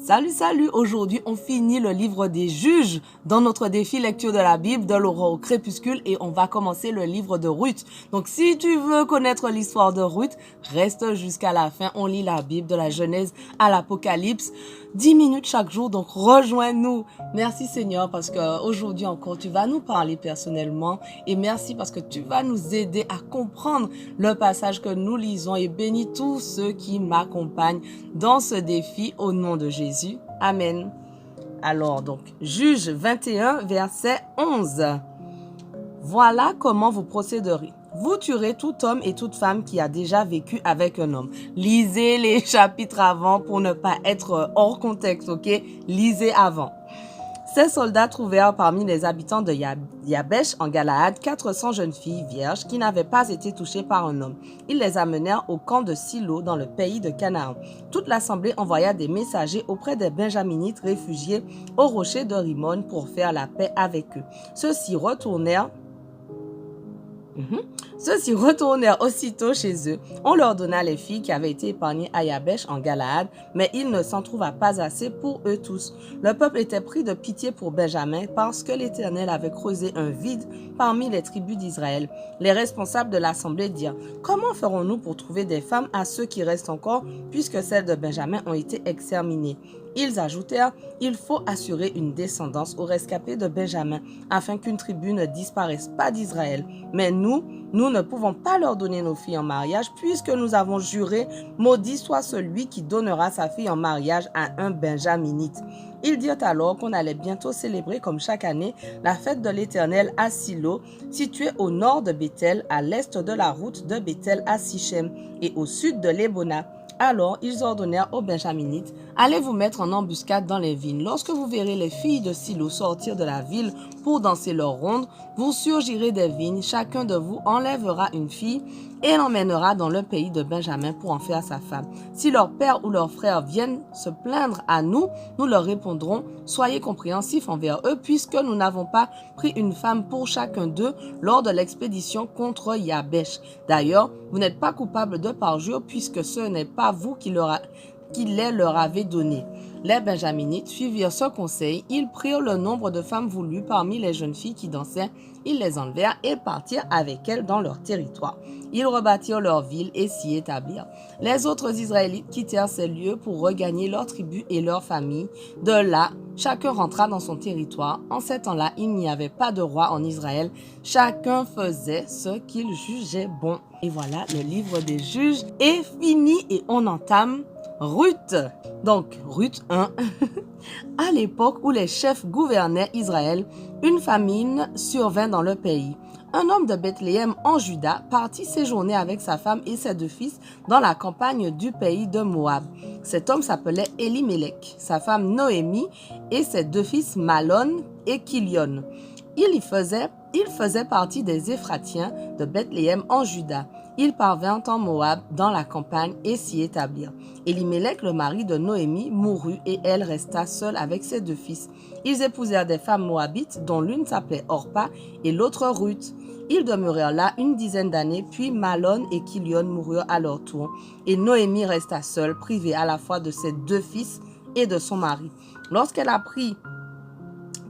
Salut, salut! Aujourd'hui, on finit le livre des Juges dans notre défi lecture de la Bible, de l'aurore au crépuscule, et on va commencer le livre de Ruth. Donc, si tu veux connaître l'histoire de Ruth, reste jusqu'à la fin. On lit la Bible de la Genèse à l'Apocalypse, 10 minutes chaque jour. Donc, rejoins-nous. Merci Seigneur parce qu'aujourd'hui encore, tu vas nous parler personnellement, et merci parce que tu vas nous aider à comprendre le passage que nous lisons, et bénis tous ceux qui m'accompagnent dans ce défi au nom de Jésus. Amen. Alors, donc, Juge 21, verset 11. Voilà comment vous procéderez. Vous tuerez tout homme et toute femme qui a déjà vécu avec un homme. Lisez les chapitres avant pour ne pas être hors contexte, ok? Lisez avant. Ces soldats trouvèrent parmi les habitants de Yabesh en Galaad 400 jeunes filles vierges qui n'avaient pas été touchées par un homme. Ils les amenèrent au camp de Silo dans le pays de Canaan. Toute l'assemblée envoya des messagers auprès des Benjaminites réfugiés au rocher de Rimon pour faire la paix avec eux. Ceux-ci retournèrent aussitôt chez eux. On leur donna les filles qui avaient été épargnées à Yabesh en Galaad, mais il ne s'en trouva pas assez pour eux tous. Le peuple était pris de pitié pour Benjamin parce que l'Éternel avait creusé un vide parmi les tribus d'Israël. Les responsables de l'assemblée dirent: « Comment ferons-nous pour trouver des femmes à ceux qui restent encore, puisque celles de Benjamin ont été exterminées ?» Ils ajoutèrent: « Il faut assurer une descendance aux rescapés de Benjamin, afin qu'une tribu ne disparaisse pas d'Israël. Mais nous ne pouvons pas leur donner nos filles en mariage, puisque nous avons juré: maudit soit celui qui donnera sa fille en mariage à un Benjaminite. » Ils dirent alors qu'on allait bientôt célébrer comme chaque année la fête de l'Éternel à Silo, située au nord de Béthel, à l'est de la route de Béthel à Sichem et au sud de Lébona. Alors ils ordonnèrent aux Benjaminites: « Allez vous mettre en embuscade dans les vignes. Lorsque vous verrez les filles de Silo sortir de la ville pour danser leur ronde, vous surgirez des vignes. Chacun de vous enlèvera une fille et l'emmènera dans le pays de Benjamin pour en faire sa femme. Si leur père ou leurs frères viennent se plaindre à nous, nous leur répondrons: soyez compréhensifs envers eux, puisque nous n'avons pas pris une femme pour chacun d'eux lors de l'expédition contre Yabesh. D'ailleurs, vous n'êtes pas coupables de parjure, puisque ce n'est pas vous qui les leur avez donné. » Les Benjaminites suivirent ce conseil. Ils prirent le nombre de femmes voulues parmi les jeunes filles qui dansaient. Ils les enlevèrent et partirent avec elles dans leur territoire. Ils rebâtirent leur ville et s'y établirent. Les autres Israélites quittèrent ces lieux pour regagner leur tribu et leur famille. De là, chacun rentra dans son territoire. En ces temps-là, il n'y avait pas de roi en Israël. Chacun faisait ce qu'il jugeait bon. Et voilà, le livre des Juges est fini et on entame Ruth. Donc, Ruth 1. À l'époque où les chefs gouvernaient Israël, une famine survint dans le pays. Un homme de Bethléem en Juda partit séjourner avec sa femme et ses 2 fils dans la campagne du pays de Moab. Cet homme s'appelait Elimelech, sa femme Noémie et ses 2 fils Malon et Kilion. Il faisait partie des Éphratiens de Bethléem en Juda. Ils parvinrent en Moab dans la campagne et s'y établirent. Elimelech, le mari de Noémie, mourut et elle resta seule avec ses 2 fils. Ils épousèrent des femmes moabites dont l'une s'appelait Orpa et l'autre Ruth. Ils demeurèrent là une dizaine d'années, puis Malon et Kilion moururent à leur tour. Et Noémie resta seule, privée à la fois de ses 2 fils et de son mari. Lorsqu'elle apprit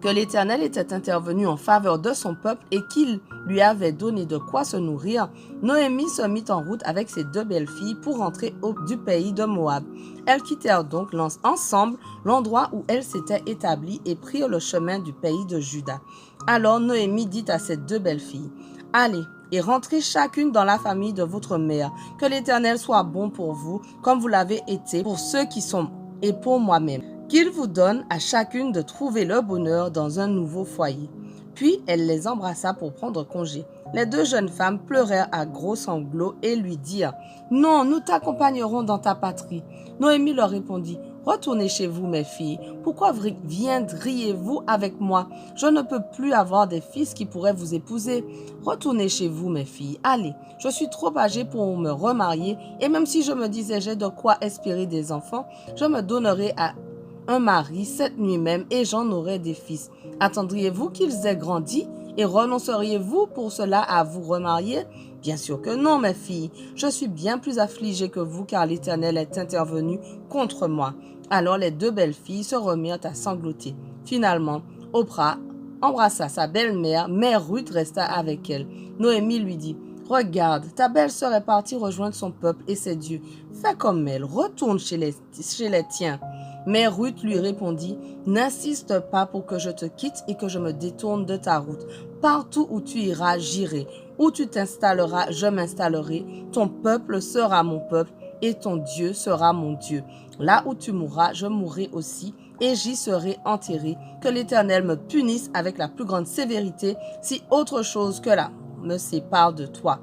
que l'Éternel était intervenu en faveur de son peuple et qu'il lui avait donné de quoi se nourrir, Noémie se mit en route avec ses 2 belles filles pour rentrer du pays de Moab. Elles quittèrent donc ensemble l'endroit où elles s'étaient établies et prirent le chemin du pays de Juda. Alors Noémie dit à ses 2 belles filles: « Allez et rentrez chacune dans la famille de votre mère. Que l'Éternel soit bon pour vous, comme vous l'avez été pour ceux qui sont et pour moi-même. Qu'il vous donne à chacune de trouver le bonheur dans un nouveau foyer. » Puis elle les embrassa pour prendre congé. Les 2 jeunes femmes pleurèrent à gros sanglots et lui dirent: « Non, nous t'accompagnerons dans ta patrie. » Noémie leur répondit: « Retournez chez vous, mes filles. Pourquoi viendriez-vous avec moi? Je ne peux plus avoir des fils qui pourraient vous épouser. Retournez chez vous, mes filles. Allez, je suis trop âgée pour me remarier, et même si je me disais j'ai de quoi espérer des enfants, je me donnerai à un mari cette nuit même et j'en aurai des fils. Attendriez-vous qu'ils aient grandi et renonceriez-vous pour cela à vous remarier? Bien sûr que non, mes filles. Je suis bien plus affligée que vous car l'Éternel est intervenu contre moi. Alors les deux belles filles se remirent à sangloter. Finalement, Oprah embrassa sa belle-mère, mais Ruth resta avec elle. Noémie lui dit, « Regarde, ta belle-sœur est partie rejoindre son peuple et ses dieux. Fais comme elle, retourne chez les tiens. » Mais Ruth lui répondit, « N'insiste pas pour que je te quitte et que je me détourne de ta route. Partout où tu iras, j'irai. Où tu t'installeras, je m'installerai. Ton peuple sera mon peuple et ton Dieu sera mon Dieu. Là où tu mourras, je mourrai aussi et j'y serai enterré. Que l'Éternel me punisse avec la plus grande sévérité si autre chose que là me sépare de toi. »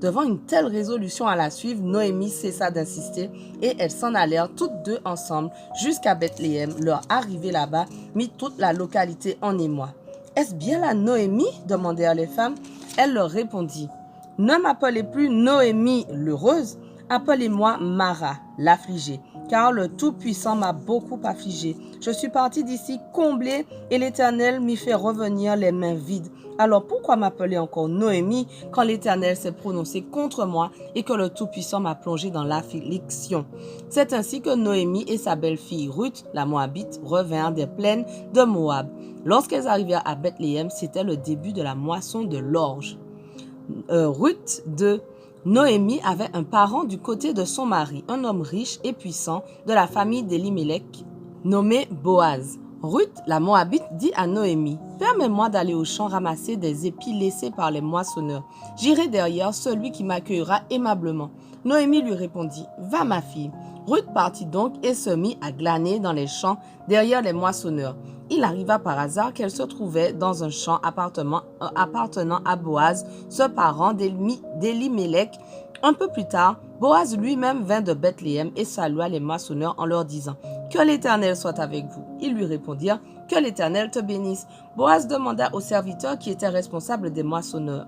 Devant une telle résolution à la suivre, Noémie cessa d'insister et elles s'en allèrent toutes deux ensemble jusqu'à Bethléem. Leur arrivée là-bas mit toute la localité en émoi. « Est-ce bien la Noémie ?» demandèrent les femmes. Elle leur répondit, « Ne m'appelez plus Noémie l'heureuse, appelez-moi Mara l'affligée, car le Tout-Puissant m'a beaucoup affligée. Je suis partie d'ici comblée et l'Éternel m'y fait revenir les mains vides. Alors pourquoi m'appeler encore Noémie quand l'Éternel s'est prononcé contre moi et que le Tout-Puissant m'a plongé dans l'affliction? » C'est ainsi que Noémie et sa belle-fille Ruth, la Moabite, revinrent des plaines de Moab. Lorsqu'elles arrivèrent à Bethléem, c'était le début de la moisson de l'orge. Ruth de Noémie avait un parent du côté de son mari, un homme riche et puissant de la famille d'Elimelech, nommé Boaz. Ruth, la Moabite, dit à Noémie, « Permets-moi d'aller au champ ramasser des épis laissés par les moissonneurs. J'irai derrière celui qui m'accueillera aimablement. » Noémie lui répondit, « Va ma fille. » Ruth partit donc et se mit à glaner dans les champs derrière les moissonneurs. Il arriva par hasard qu'elle se trouvait dans un champ appartenant à Boaz, ce parent d'Elimelech. Un peu plus tard, Boaz lui-même vint de Bethléem et salua les moissonneurs en leur disant, « Que l'Éternel soit avec vous. » Ils lui répondirent, « Que l'Éternel te bénisse. » Boaz demanda au serviteur qui était responsable des moissonneurs,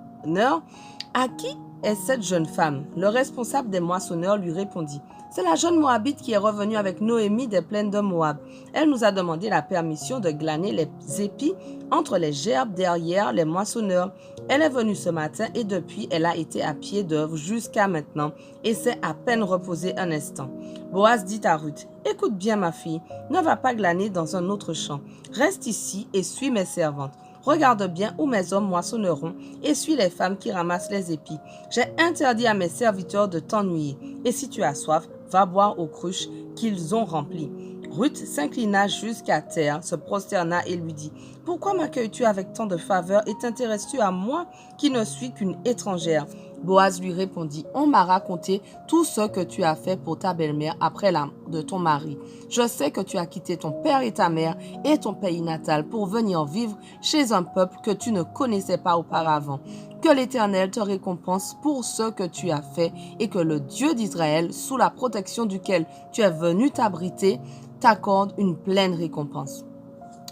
« À qui est cette jeune femme ?» Le responsable des moissonneurs lui répondit, « C'est la jeune Moabite qui est revenue avec Noémie des plaines de Moab. Elle nous a demandé la permission de glaner les épis entre les gerbes derrière les moissonneurs. Elle est venue ce matin et depuis, elle a été à pied d'œuvre jusqu'à maintenant et s'est à peine reposée un instant. » Boaz dit à Ruth, « Écoute bien ma fille, ne va pas glaner dans un autre champ. Reste ici et suis mes servantes. Regarde bien où mes hommes moissonneront et suis les femmes qui ramassent les épis. J'ai interdit à mes serviteurs de t'ennuyer. Et si tu as soif, va boire aux cruches qu'ils ont remplies. » Ruth s'inclina jusqu'à terre, se prosterna et lui dit, « Pourquoi m'accueilles-tu avec tant de faveur et t'intéresses-tu à moi qui ne suis qu'une étrangère ?» Boaz lui répondit, « On m'a raconté tout ce que tu as fait pour ta belle-mère après la mort de ton mari. Je sais que tu as quitté ton père et ta mère et ton pays natal pour venir vivre chez un peuple que tu ne connaissais pas auparavant. Que l'Éternel te récompense pour ce que tu as fait et que le Dieu d'Israël, sous la protection duquel tu es venu t'abriter, t'accorde une pleine récompense. »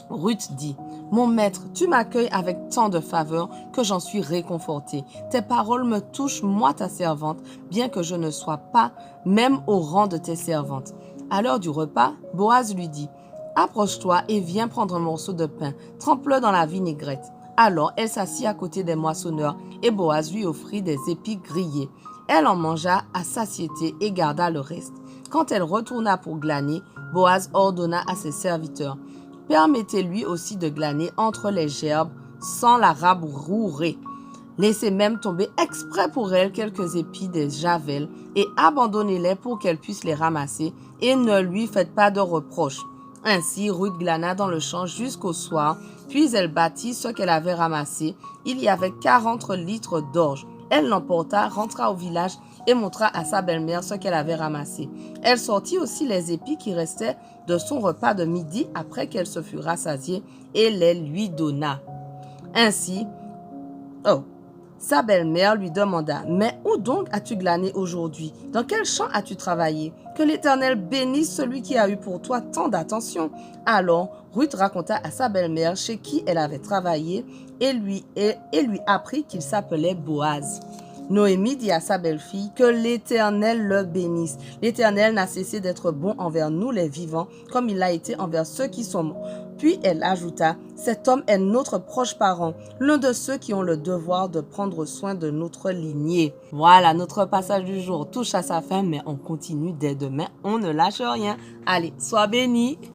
Ruth dit, « Mon maître, tu m'accueilles avec tant de faveur que j'en suis réconfortée. Tes paroles me touchent, moi ta servante, bien que je ne sois pas même au rang de tes servantes. » À l'heure du repas, Boaz lui dit, « Approche-toi et viens prendre un morceau de pain, trempe-le dans la vinaigrette. » Alors elle s'assit à côté des moissonneurs et Boaz lui offrit des épis grillés. Elle en mangea à satiété et garda le reste. Quand elle retourna pour glaner, Boaz ordonna à ses serviteurs, « Permettez-lui aussi de glaner entre les gerbes sans la rabrouer. Laissez même tomber exprès pour elle quelques épis des javelles et abandonnez-les pour qu'elle puisse les ramasser et ne lui faites pas de reproches. » Ainsi, Ruth glana dans le champ jusqu'au soir, puis elle battit ce qu'elle avait ramassé. Il y avait 40 litres d'orge. Elle l'emporta, rentra au village et montra à sa belle-mère ce qu'elle avait ramassé. Elle sortit aussi les épis qui restaient de son repas de midi après qu'elle se fut rassasiée et les lui donna. Ainsi, sa belle-mère lui demanda, « Mais où donc as-tu glané aujourd'hui? Dans quel champ as-tu travaillé? Que l'Éternel bénisse celui qui a eu pour toi tant d'attention. » Alors Ruth raconta à sa belle-mère chez qui elle avait travaillé et lui apprit qu'il s'appelait Boaz. Noémie dit à sa belle-fille que l'Éternel le bénisse. L'Éternel n'a cessé d'être bon envers nous les vivants, comme il l'a été envers ceux qui sont morts. Puis elle ajouta, cet homme est notre proche parent, l'un de ceux qui ont le devoir de prendre soin de notre lignée. Voilà, notre passage du jour touche à sa fin, mais on continue dès demain, on ne lâche rien. Allez, sois bénis.